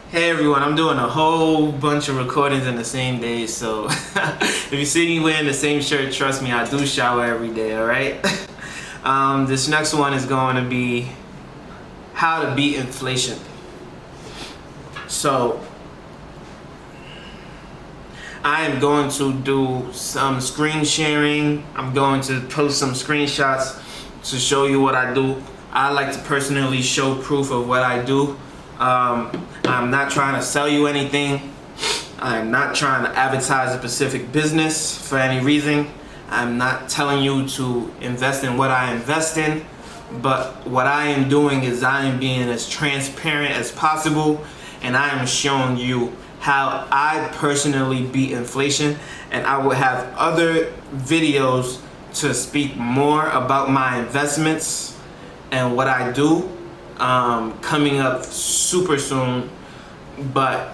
Hey everyone, I'm doing a whole bunch of recordings in the same day, so if you see me wearing the same shirt, trust me, I do shower every day, alright? This next one is going to be how to beat inflation. So, I am going to do some screen sharing. I'm going to post some screenshots to show you what I do. I like to personally show proof of what I do. I'm not trying to sell you anything. I'm not trying to advertise a specific business for any reason. I'm not telling you to invest in what I invest in, but what I am doing is I am being as transparent as possible, and I am showing you how I personally beat inflation, and I will have other videos to speak more about my investments and what I do coming up super soon. But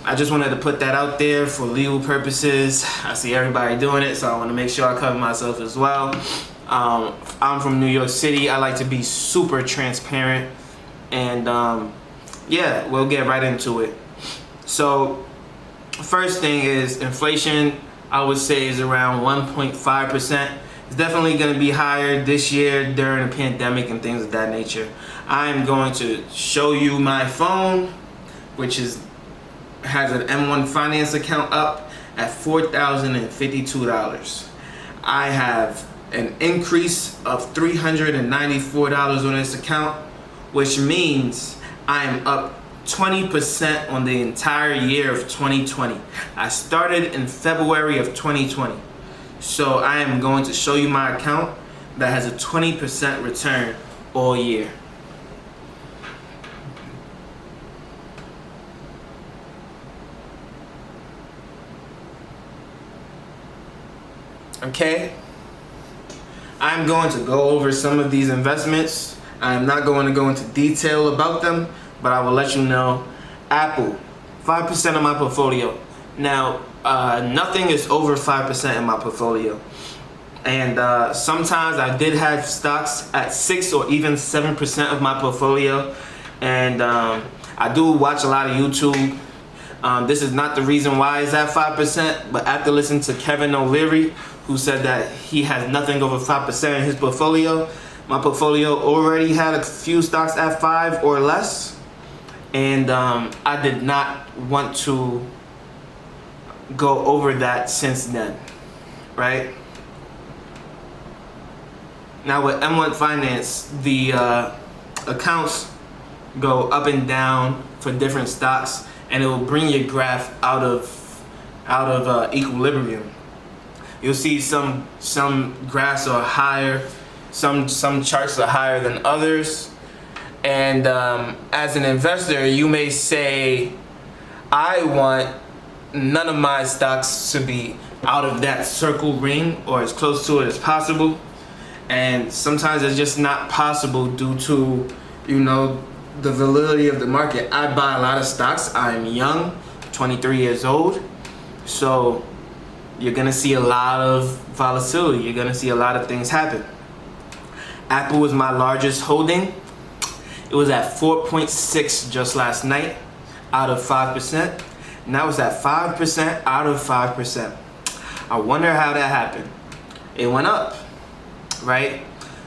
I just wanted to put that out there for legal purposes. I see everybody doing it, so I want to make sure I cover myself as well. I'm from New York City. I like to be super transparent, and yeah, we'll get right into it. So first thing is inflation. I would say is around 1.5%. It's definitely going to be higher this year during the pandemic and things of that nature. I'm going to show you my phone, which has an M1 Finance account up at $4,052. I have an increase of $394 on this account, which means I am up 20% on the entire year of 2020. I started in February of 2020. So I am going to show you my account that has a 20% return all year. Okay, I'm going to go over some of these investments. I'm not going to go into detail about them, but I will let you know. Apple, 5% of my portfolio. Now, nothing is over 5% in my portfolio. And sometimes I did have stocks at 6 or even 7% of my portfolio. And I do watch a lot of YouTube. This is not the reason why it's at 5%, but after listening to Kevin O'Leary, who said that he has nothing over 5% in his portfolio, my portfolio already had a few stocks at 5 or less, and I did not want to go over that since then, right? Now with M1 Finance, the accounts go up and down for different stocks, and it will bring your graph out of equilibrium. You'll see some graphs are higher, some charts are higher than others, and as an investor, you may say, I want none of my stocks to be out of that circle ring or as close to it as possible, and sometimes it's just not possible due to, you know, the validity of the market. I buy a lot of stocks. I'm young, 23 years old, so you're gonna see a lot of volatility. You're gonna see a lot of things happen. Apple was my largest holding. It was at 4.6 just last night out of 5%. Now it's at 5% out of 5%. I wonder how that happened. It went up, right?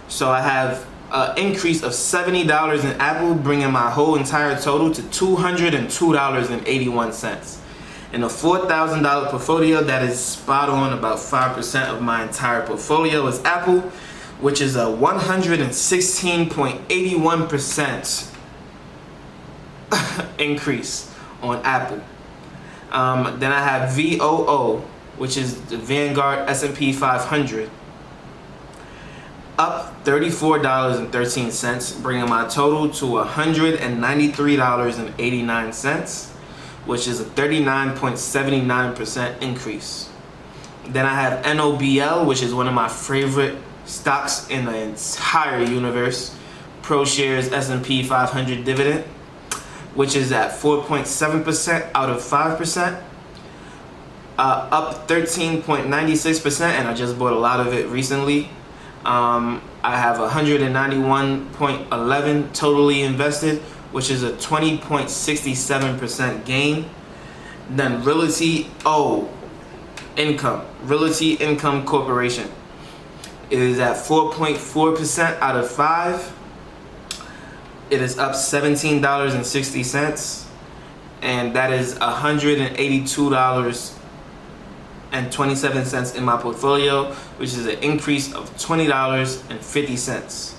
So I have an increase of $70 in Apple, bringing my whole entire total to $202.81. In a $4,000 portfolio, that is spot on. About 5% of my entire portfolio is Apple, which is a 116.81% increase on Apple. Then I have VOO, which is the Vanguard S&P 500, up $34.13, bringing my total to $193.89, which is a 39.79% increase. Then I have NOBL, which is one of my favorite stocks in the entire universe, ProShares S&P 500 dividend, which is at 4.7% out of 5%, up 13.96%, and I just bought a lot of it recently. I have 191.11 totally invested, which is a 20.67% gain. Then Realty Income Corporation is at 4.4% out of 5. It is up $17.60, and that is $182.27 in my portfolio, which is an increase of $20.50.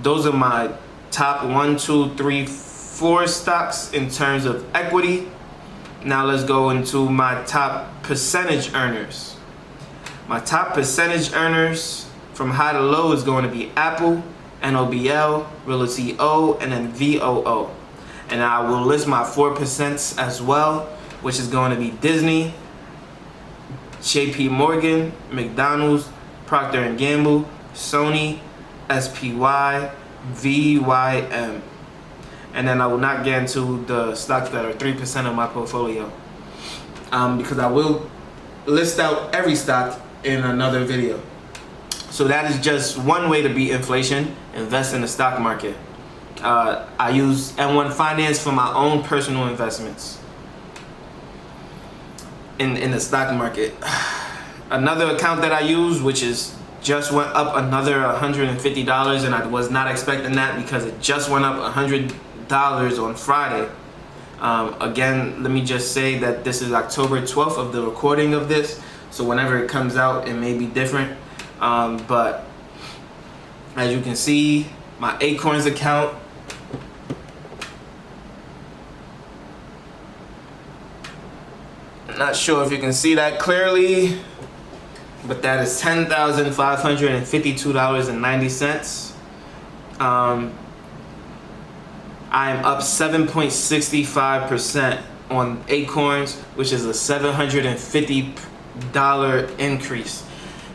Those are my top 1, 2, 3, 4 stocks in terms of equity. Now let's go into my top percentage earners. My top percentage earners from high to low is going to be Apple, NOBL, Realty O, and then VOO. And I will list my 4% as well, which is going to be Disney, JP Morgan, McDonald's, Procter & Gamble, Sony, SPY, VYM. And then I will not get into the stocks that are 3% of my portfolio, because I will list out every stock in another video. So that is just one way to beat inflation: invest in the stock market. I use M1 Finance for my own personal investments in the stock market. Another account that I use, which is just went up another $150, and I was not expecting that because it just went up $100 on Friday. Again, let me just say that this is October 12th of the recording of this, so whenever it comes out, it may be different. But as you can see, my Acorns account, I'm not sure if you can see that clearly, but that is $10,552.90. I am up 7.65% on Acorns, which is a $750 increase,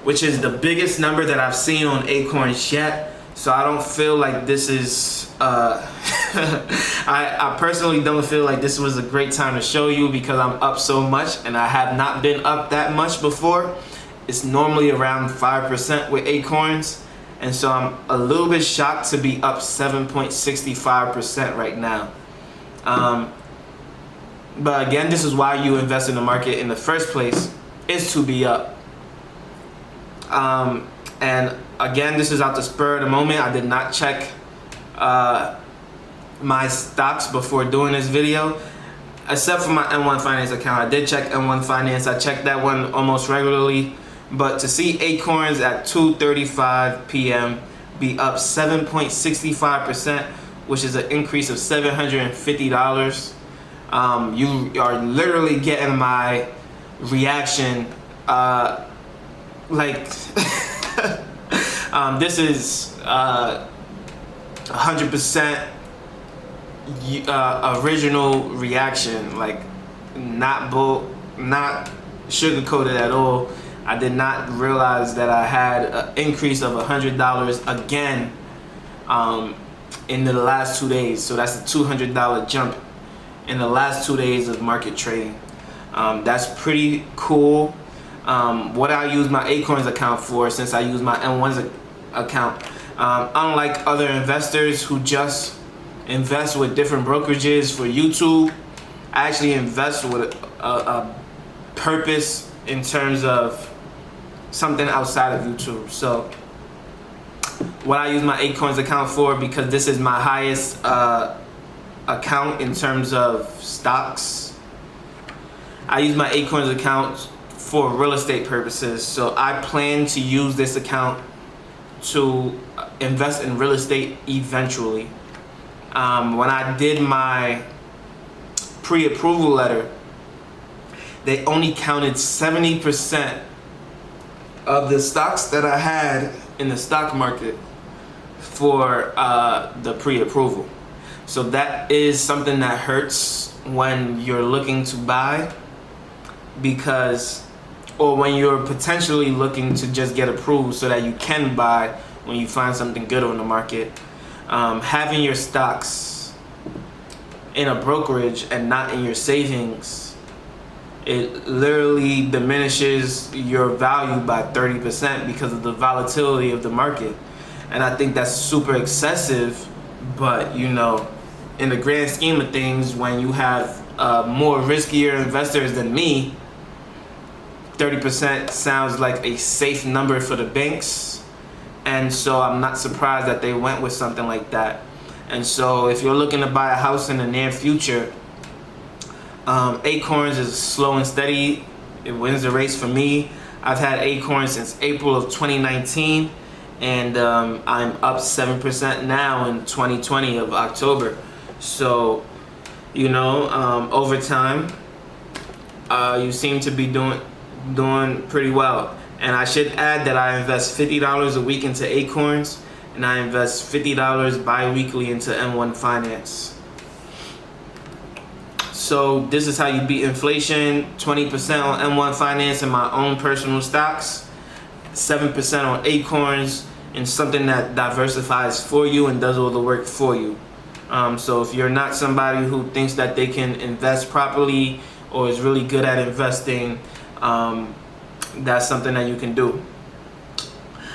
which is the biggest number that I've seen on Acorns yet. So I don't feel like this is I personally don't feel like this was a great time to show you, because I'm up so much and I have not been up that much before. It's normally around 5% with Acorns, and so I'm a little bit shocked to be up 7.65% right now. But again, this is why you invest in the market in the first place, is to be up. And again, this is out the spur of the moment. I did not check my stocks before doing this video, except for my M1 Finance account. I did check M1 Finance. I check that one almost regularly. But to see Acorns at 2:35 p.m. be up 7.65%, which is an increase of $750, you are literally getting my reaction. This is 100% original reaction, like not sugar coated at all. I did not realize that I had an increase of $100 again in the last 2 days. So that's a $200 jump in the last 2 days of market trading. That's pretty cool. What I use my Acorns account for, since I use my M1's account, unlike other investors who just invest with different brokerages for YouTube, I actually invest with a purpose in terms of something outside of YouTube. So what I use my Acorns account for, because this is my highest account in terms of stocks, I use my Acorns account for real estate purposes. So I plan to use this account to invest in real estate eventually. When I did my pre-approval letter, they only counted 70% of the stocks that I had in the stock market for the pre-approval. So that is something that hurts when you're looking to buy, or when you're potentially looking to just get approved so that you can buy when you find something good on the market. Having your stocks in a brokerage and not in your savings, it literally diminishes your value by 30% because of the volatility of the market. And I think that's super excessive, but you know, in the grand scheme of things, when you have more riskier investors than me, 30% sounds like a safe number for the banks. And so I'm not surprised that they went with something like that. And so if you're looking to buy a house in the near future, Acorns is slow and steady. It wins the race for me. I've had Acorns since April of 2019, and I'm up 7% now in 2020 of October. So, you know, over time, you seem to be doing pretty well. And I should add that I invest $50 a week into Acorns, and I invest $50 bi-weekly into M1 Finance. So this is how you beat inflation: 20% on M1 Finance and my own personal stocks, 7% on Acorns, and something that diversifies for you and does all the work for you. So if you're not somebody who thinks that they can invest properly or is really good at investing, that's something that you can do.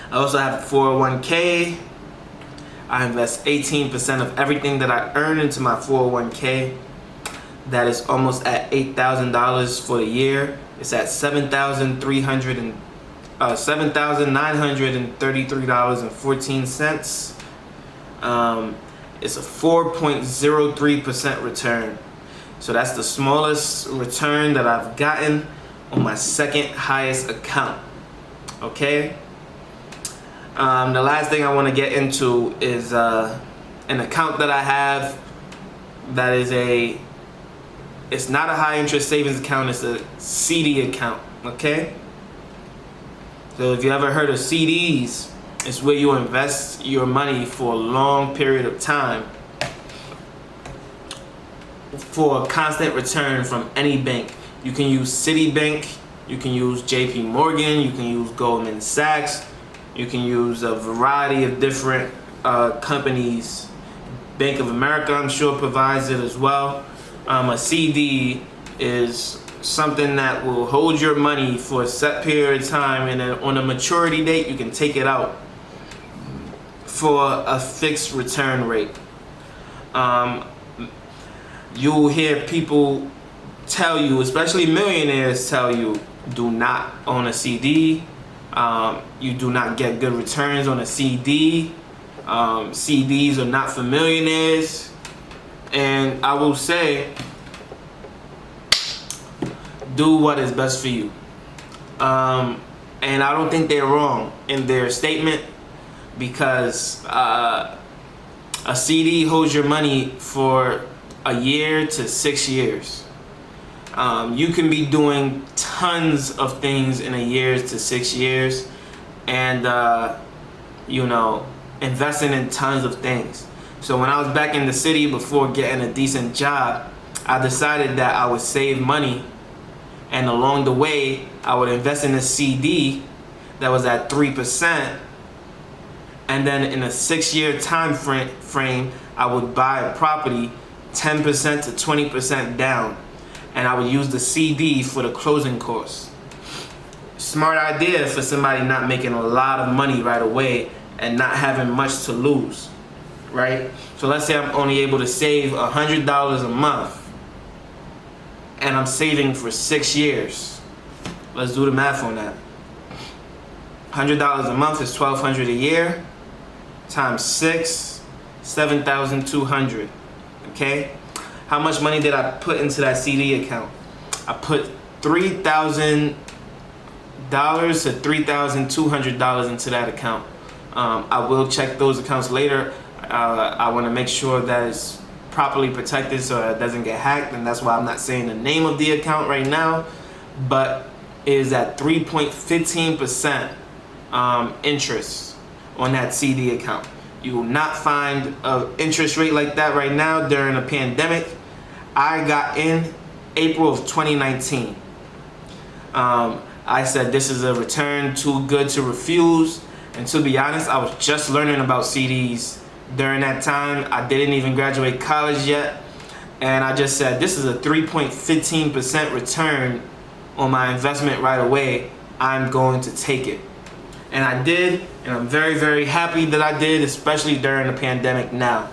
I also have a 401k. I invest 18% of everything that I earn into my 401k. That is almost at $8,000 for the year. It's at $7,933.14. It's a 4.03% return. So that's the smallest return that I've gotten on my second highest account. Okay. The last thing I want to get into is an account that I have that is it's not a high interest savings account, it's a CD account. Okay. So if you ever heard of CDs, it's where you invest your money for a long period of time for a constant return from any bank. You can use Citibank, you can use JP Morgan, you can use Goldman Sachs, you can use a variety of different companies. Bank of America, I'm sure, provides it as well. A CD is something that will hold your money for a set period of time, and then on a maturity date, you can take it out for a fixed return rate. You'll hear people tell you, especially millionaires tell you, do not own a CD. You do not get good returns on a CD. CDs are not for millionaires. And I will say, do what is best for you. And I don't think they're wrong in their statement, because a CD holds your money for a year to 6 years. You can be doing tons of things in a year to 6 years, and you know, investing in tons of things. So when I was back in the city before getting a decent job, I decided that I would save money, and along the way I would invest in a CD that was at 3%, and then in a 6-year time frame I would buy a property 10% to 20% down, and I would use the CD for the closing costs. Smart idea for somebody not making a lot of money right away and not having much to lose, right? So let's say I'm only able to save $100 a month, and I'm saving for 6 years. Let's do the math on that. $100 a month is $1,200 a year times 6, $7,200. Okay, how much money did I put into that CD account? I put $3,000 to $3,200 into that account. I will check those accounts later. I want to make sure that it's properly protected so it doesn't get hacked, and that's why I'm not saying the name of the account right now. But it is at 3.15% interest on that CD account. You will not find an interest rate like that right now during a pandemic. I got in April of 2019. I said this is a return too good to refuse. And to be honest, I was just learning about CDs during that time. I didn't even graduate college yet. And I just said this is a 3.15% return on my investment right away. I'm going to take it. And I did, and I'm very, very happy that I did, especially during the pandemic now.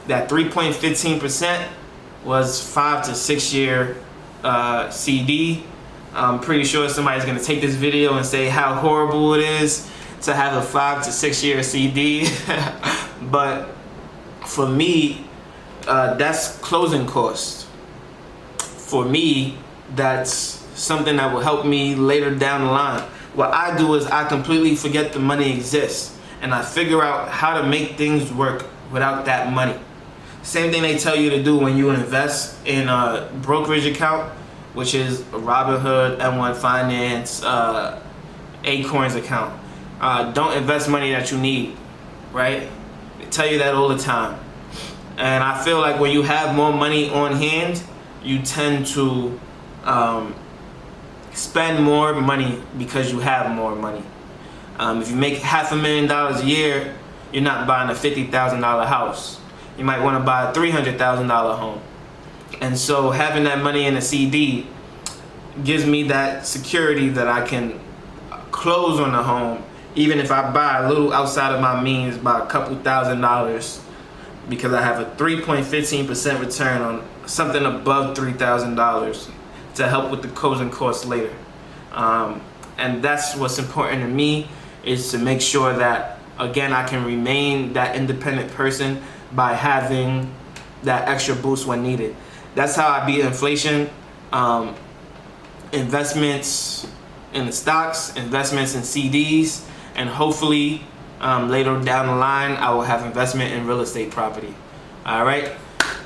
That 3.15% was 5 to 6 year CD. I'm pretty sure somebody's gonna take this video and say how horrible it is to have a 5 to 6 year CD. But for me, that's closing cost. For me, that's something that will help me later down the line. What I do is I completely forget the money exists, and I figure out how to make things work without that money. Same thing they tell you to do when you invest in a brokerage account, which is Robinhood, M1 Finance, Acorns account. Don't invest money that you need, right? They tell you that all the time. And I feel like when you have more money on hand, you tend to spend more money because you have more money. If you make $500,000 a year, you're not buying a $50,000 house. You might want to buy a $300,000 home. And so having that money in a CD gives me that security that I can close on the home, even if I buy a little outside of my means by a couple $1,000s, because I have a 3.15% return on something above $3,000 to help with the closing costs later. And that's what's important to me, is to make sure that, again, I can remain that independent person by having that extra boost when needed. That's how I beat inflation. Investments in the stocks, investments in CDs, and hopefully later down the line I will have investment in real estate property. All right,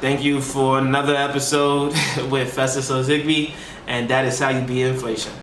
thank you for another episode with Festus Ozigby, and that is how you beat inflation.